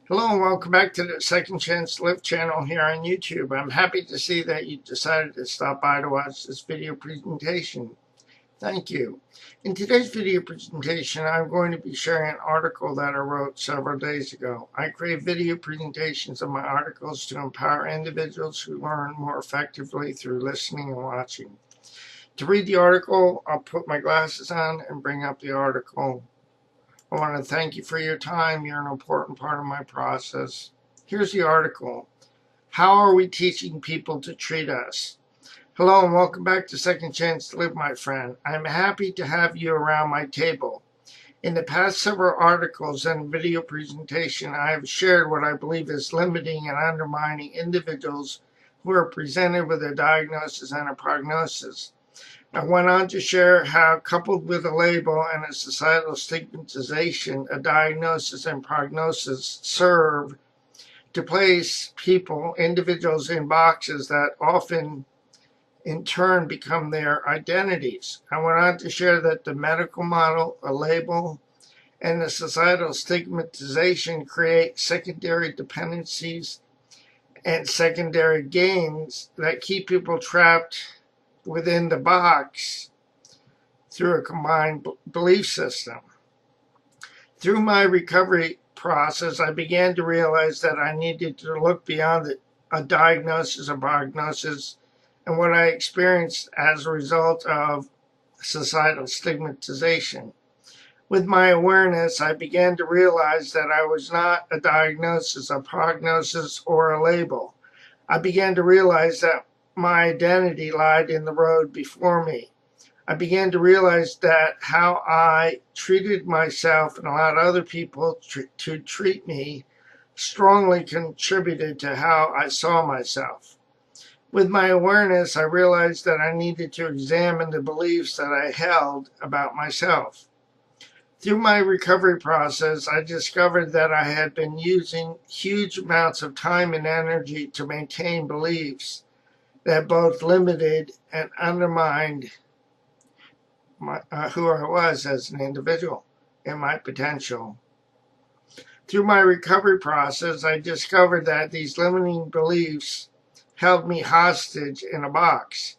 Hello and welcome back to the Second Chance Live channel here on YouTube. I'm happy to see that you decided to stop by to watch this video presentation. Thank you. In today's video presentation, I'm going to be sharing an article that I wrote several days ago. I create video presentations of my articles to empower individuals who learn more effectively through listening and watching. To read the article, I'll put my glasses on and bring up the article. I want to thank you for your time. You're an important part of my process. Here's the article. How are we teaching people to treat us? Hello and welcome back to Second Chance to Live, my friend. I'm happy to have you around my table. In the past several articles and video presentation, I have shared what I believe is limiting and undermining individuals who are presented with a diagnosis and a prognosis. I went on to share how, coupled with a label and a societal stigmatization, a diagnosis and prognosis serve to place individuals in boxes that often in turn become their identities. I went on to share that the medical model, a label, and the societal stigmatization create secondary dependencies and secondary gains that keep people trapped within the box through a combined belief system. Through my recovery process, I began to realize that I needed to look beyond a diagnosis or prognosis and what I experienced as a result of societal stigmatization. With my awareness, I began to realize that I was not a diagnosis, a prognosis, or a label. I began to realize that my identity lied in the road before me. I began to realize that how I treated myself and allowed other people to treat me strongly contributed to how I saw myself. With my awareness, I realized that I needed to examine the beliefs that I held about myself. Through my recovery process, I discovered that I had been using huge amounts of time and energy to maintain beliefs that both limited and undermined who I was as an individual and my potential. Through my recovery process, I discovered that these limiting beliefs held me hostage in a box.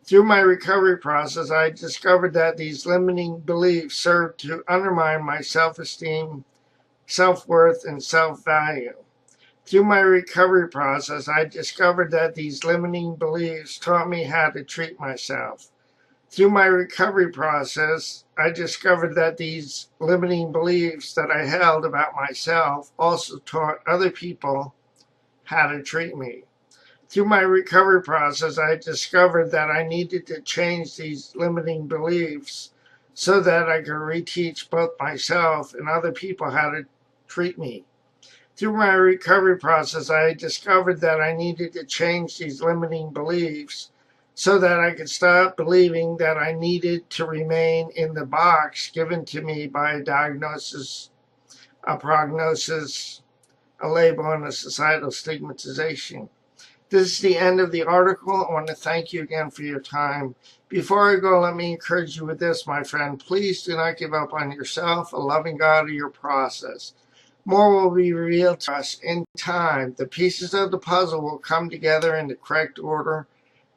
Through my recovery process, I discovered that these limiting beliefs served to undermine my self-esteem, self-worth, and self-value. Through my recovery process, I discovered that these limiting beliefs taught me how to treat myself. Through my recovery process, I discovered that these limiting beliefs that I held about myself also taught other people how to treat me. Through my recovery process, I discovered that I needed to change these limiting beliefs so that I could reteach both myself and other people how to treat me. Through my recovery process, I discovered that I needed to change these limiting beliefs so that I could stop believing that I needed to remain in the box given to me by a diagnosis, a prognosis, a label, and a societal stigmatization. This is the end of the article. I want to thank you again for your time. Before I go, let me encourage you with this, my friend. Please do not give up on yourself, a loving God, or your process. More will be revealed to us in time. The pieces of the puzzle will come together in the correct order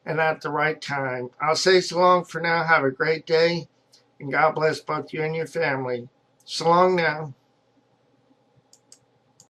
and at the right time. I'll say so long for now. Have a great day, and God bless both you and your family. So long now.